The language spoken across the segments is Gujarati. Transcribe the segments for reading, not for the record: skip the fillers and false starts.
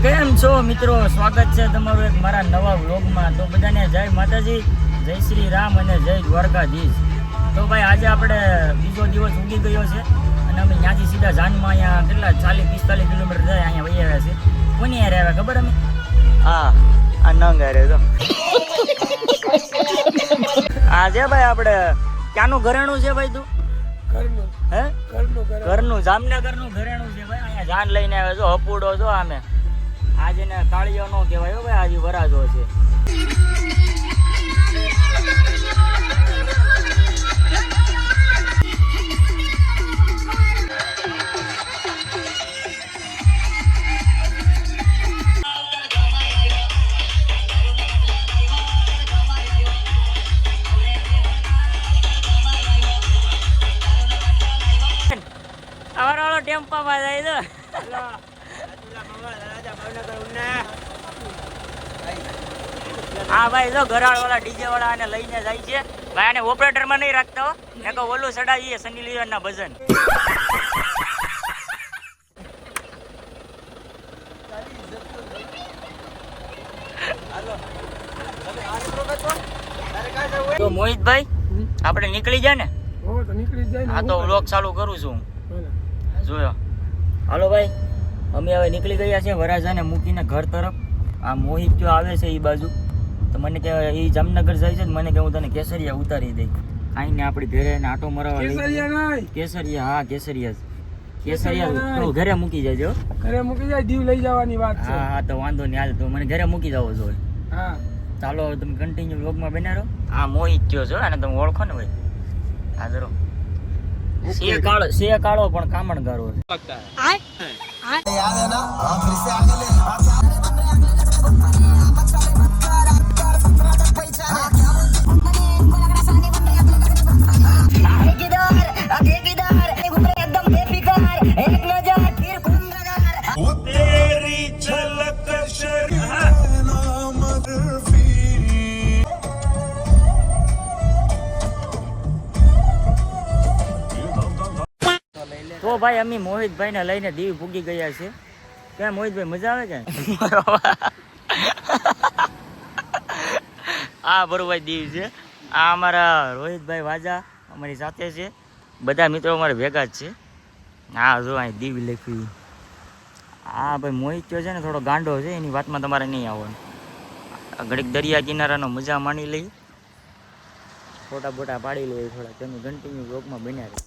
કેમ છો મિત્રો, સ્વાગત છે તમારું એક મારા નવા વ્લોગમાં. તો બધાને જય માતાજી, જય શ્રી રામ અને જય દ્વારકાધીશ. તો ભાઈ આજે આપણે બીજો દિવસ ઉગી ગયો છે અને અમે ત્યાંથી સીધા જાનમાં અહીંયા કેટલા 40-45 કિલોમીટર જાય અહીંયા વહી આવ્યા છે. કોની યારે આવ્યા ખબર અમે? આ નંગ હારે તો આ છે ભાઈ આપણે ક્યાંનું ઘરેણું છે ભાઈ તું? ઘરનું જામનગરનું ઘરેણું છે ભાઈ. અહીંયા જાન લઈને આવે છો, હપુડો છો આમે. આજે ને કાળિયો નો કહેવાય ભાઈ, આજે વરાજો છે. અમારો ટેમ્પામાં જાય તો હા ભાઈ, જો ઘરાળ વાળા ડીજે વાળા આને લઈને જાય છે ભાઈ. આને ઓપરેટર માં નહીં રાખતા હો, ને તો ઓલું ચડાવીએ સની લિયોન ના ભજન. તો મોહિતભાઈ આપણે નીકળી જાય ને? હા તો વ્લોગ ચાલુ કરું છું જોયો. હાલો ભાઈ, અમે હવે નીકળી ગયા છે વરાજાને મૂકીને ઘર તરફ. આ મોહિત જો આવે છે એ બાજુ, તો મને કે એ જામનગર જાય છે, મને કે હું તને કેસરિયા ઉતારી દઈ. આઈને આપણી ઘરે આટો મરાવા લઈ કેસરિયા. હા કેસરિયા તો ઘરે મૂકી જાય. ઘરે મૂકી જાય, દીવ લઈ જવાની વાત છે. હા તો વાંધો નહીં, હાલ તો મને ઘરે મૂકી જાવ છો. હા ચાલો તમે કન્ટિન્યુ વ્લોગમાં બન્યા રહો. આ મોહિત થયો છો અને તમે ઓળખો ને ભાઈ. હા જરો સે કાળો પણ કામણગારો છે. તો ભાઈ અમે મોહિતભાઈ ને લઈને દીવ ભૂગી ગયા છે. ક્યાં મોહિતભાઈ, મજા આવે કે? આ બરોબર દીવ છે. આ અમારા રોહિતભાઈ વાજા અમારી સાથે છે. બધા મિત્રો અમારે ભેગા જ છે. હા જો અહીં દીવ લખી. હા ભાઈ મોહિત છે ને થોડો ગાંડો છે, એની વાતમાં તમારે નહીં આવવાનું. ઘડીક દરિયા કિનારાનો મજા માણી લઈ, ફોટા બોટા પાડી લઈએ થોડા. તમે કન્ટિન્યુ બ્લોગમાં બન્યા રહે.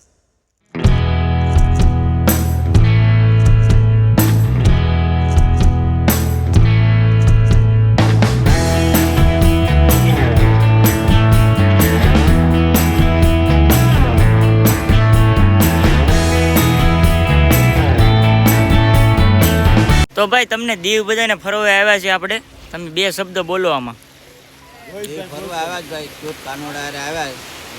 તો ભાઈ તમને દીવ બધાને ફરવા આવ્યા છે આપણે, તમે બે શબ્દ બોલો આમાં. ફરવા આવ્યા જ ભાઈ, ક્યુટ કાનોડા આવ્યા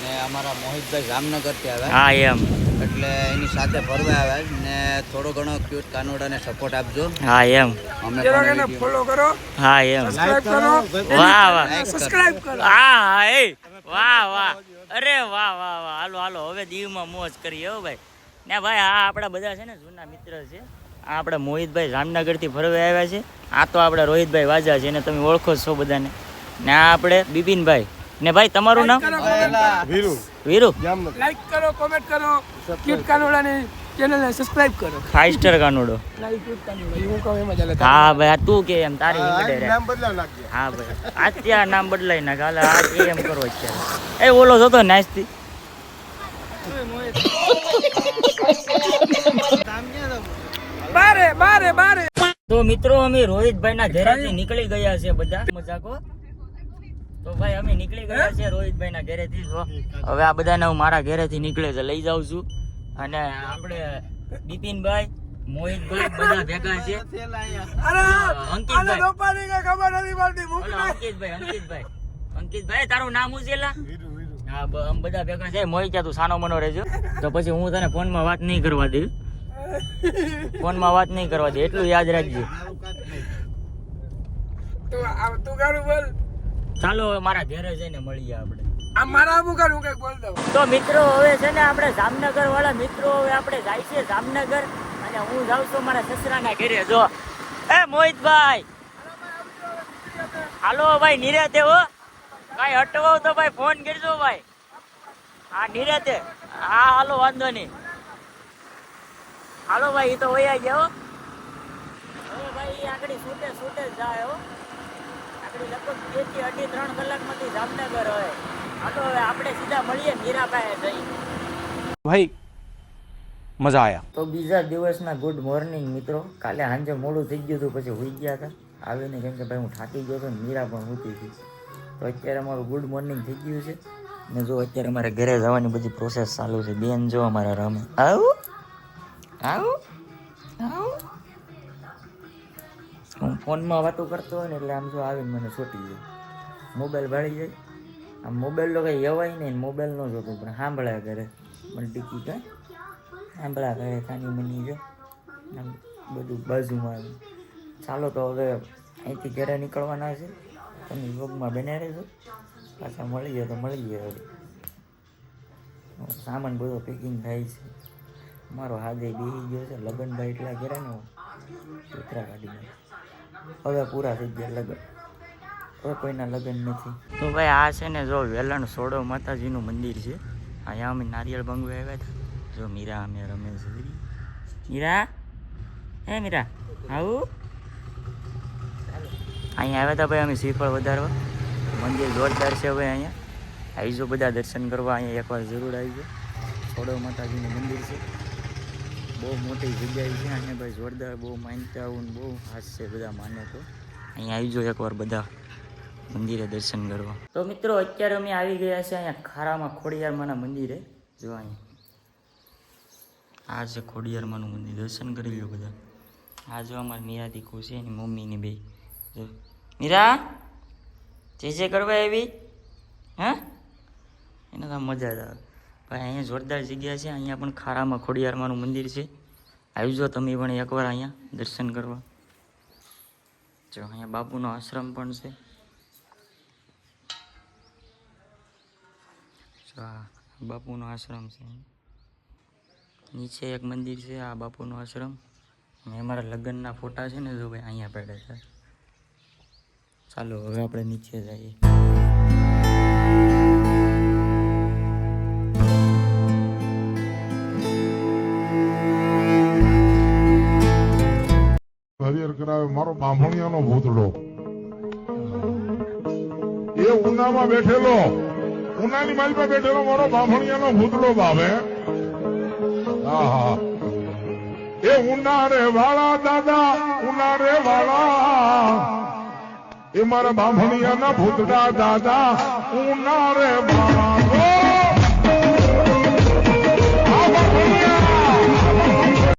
ને અમારા મોહિતભાઈ જામનગર થી આવ્યા. હા એમ, એટલે એની સાથે ફરવા આવ્યા ને થોડો ઘણો ક્યુટ કાનોડા ને સપોર્ટ આપજો. હા એમ, અમે ફોલો કરો. હા એમ, સબસ્ક્રાઇબ કરો. વાહ વાહ, સબસ્ક્રાઇબ કરો. હા હા એ વાહ વાહ, અરે વાહ વાહ વાહ. હાલો હાલો હવે દીવમાં મોજ કરીએ હો ભાઈ. ને ભાઈ આ આપણા બધા છે ને જૂના મિત્ર છે. આ આપણા મોહિતભાઈ જામનગરથી ફરવા આવ્યા છે. આ તો આપણા રોહિતભાઈ વાજા છે ને તમે ઓળખો છો બધાને. ને આ આપણે બિપિનભાઈ. ને ભાઈ તમારું નામ? વીરુ. લાઈક કરો, કોમેન્ટ કરો, ક્યુટ કાનોડાની ચેનલને સબસ્ક્રાઇબ કરો. 5 સ્ટાર કાનોડો. લાઈક ક્યુટ કાનોડા હું કહું એમ જ હાલે. હા ભાઈ આ તું કે એમ તારી હિંગડે રે. હા ભાઈ અત્યારે નામ બદલાઈ નાખ. હાલ આ એમ કરો અત્યારે. એ ઓલો જતો નાસ્તી. બારે તો મિત્રો અમે રોહિતભાઈના ઘરેથી નીકળી ગયા છે બધા. મજાકો. તો ભાઈ અમે નીકળી ગયા છે રોહિતભાઈના ઘરેથી. હવે આ બધાને હું મારા ઘરેથી નીકળે છે લઈ જાઉં છું. અને આપણે બિપિનભાઈ, મોહિતભાઈ બધા ભેગા છે. અંકિતભાઈ તારું નામ શું છે? હા અમે બધા ભેગા છે. મોહિત તું સાનો મનો રહેજો, તો પછી હું તને ફોનમાં વાત નહીં કરવા દઉં. ફોનમાં વાત નહીં કરવા દે, એટલું યાદ રાખજો. ચાલો હવે મારા ઘરે જઈને મળીએ આપણે. તો મિત્રો હવે છે ને આપણે જામનગર વાળા મિત્રો હવે આપણે જાય છે જામનગર, અને હું જાઉં છું મારા સસરાના ઘરે. જો એ મોહિતભાઈ હાલો ભાઈ નિરાતે હો કઈ હટવો તો ભાઈ ફોન કરજો ભાઈ હા નિરાતે હા હાલો વાંધો નહીં હાલો ભાઈ એ તો વયા ગયા હો હવે ભાઈ આગળ છૂટે જ જાય હો આગળ લગભગ 2 થી 2.5 3 કલાકમાંથી જામનગર હોય હાલો હવે આપણે સીધા મળીએ મીરાભાઈ જઈ ભાઈ મજા આયા તો બીજા દિવસના ગુડ મોર્નિંગ મિત્રો કાલે સાંજે મોડું થઈ ગયું હતું પછી હોઈ ગયા હતા આવીને કેમ કે ભાઈ હું થાકી ગયો હતો ને મીરા પણ હોતી હતી તો અત્યારે અમારું ગુડ મોર્નિંગ થઈ ગયું છે ને જો અત્યારે અમારે ઘરે જવાની બધી પ્રોસેસ ચાલુ છે બેન જો અમારા રમે હું ફોનમાં વાતો કરતો હોય ને એટલે આમ જો આવીને મને છોટી જાય મોબાઈલ ભાળી જાય આમ મોબાઈલ તો કંઈ એવાય નહીં મોબાઈલ ન જોતો પણ સાંભળ્યા કરે મને ટીકી કાંઈ સાંભળા કરે ખાની મની જો આમ બધું બાજુમાં આવે ચાલો તો હવે અહીંથી ઘરે નીકળવાના છે તમે વ્લોગમાં બન્યા રહેજો પાછા મળી જાય તો મળી જાય હવે સામાન બધો પેકિંગ થાય છે મારો હાથે બેસી ગયો છે લગ્નભાઈ એટલા કર્યા ને ચિત્રા કાઢીને હવે પૂરા થઈ ગયા લગ્ન હવે કોઈના લગ્ન નથી તો ભાઈ આ છે ને જો વેલણ સોડો માતાજીનું મંદિર છે અહીંયા અમે નારિયેળ ભાંગવા આવ્યા હતા જો મીરા અમે રમે છે મીરા હે મીરા આવું અહીંયા આવ્યા હતા ભાઈ અમે શ્રીફળ વધારવા મંદિર જોરદાર છે ભાઈ અહીંયા આવી જો બધા દર્શન કરવા અહીંયા એકવાર જરૂર આવી જાય સોડો માતાજીનું મંદિર છે બહુ મોટી જગ્યાએ છે અહીંયા ભાઈ જોરદાર બહુ માનતા આવું બહુ ખાસ છે બધા માને તો અહીંયા આવી જો એકવાર બધા મંદિરે દર્શન કરવા તો મિત્રો અત્યારે અમે આવી ગયા છે અહીંયા ખારામાં ખોડિયારમાંના મંદિરે જો અહીંયા આ છે ખોડિયારમાંનું મંદિર દર્શન કરી લો બધા આ જો અમારી મીરાથી ખુશ છે એની મમ્મીની બે જો મીરા જે કરવા આવી હા એને તો મજા જ આવે ભાઈ અહીંયા જોરદાર જગ્યા છે અહીંયા પણ ખારામાં ખોડિયારમાંનું મંદિર છે આવી જો તમે પણ એકવાર અહીંયા દર્શન કરવા જો અહીંયા બાપુનો આશ્રમ પણ છે જો આ બાપુનો આશ્રમ છે નીચે એક મંદિર છે આ બાપુનો આશ્રમ અને અમારા લગ્નના ફોટા છે ને જો ભાઈ અહીંયા પડ્યા છે ચાલો હવે આપણે નીચે જઈએ હરિહર કરાવે મારો બાંભણિયાનો ભૂતડો એ ઉનામાં બેઠેલો ઉનાની માલમાં બેઠેલો મારો બાંભણિયાનો ભૂતડો બાવે એ ઉના રે વાળા દાદા ઉના રે વાળા એ મારા બાંભણિયાના ભૂતડા દાદા ઉના રે વાળા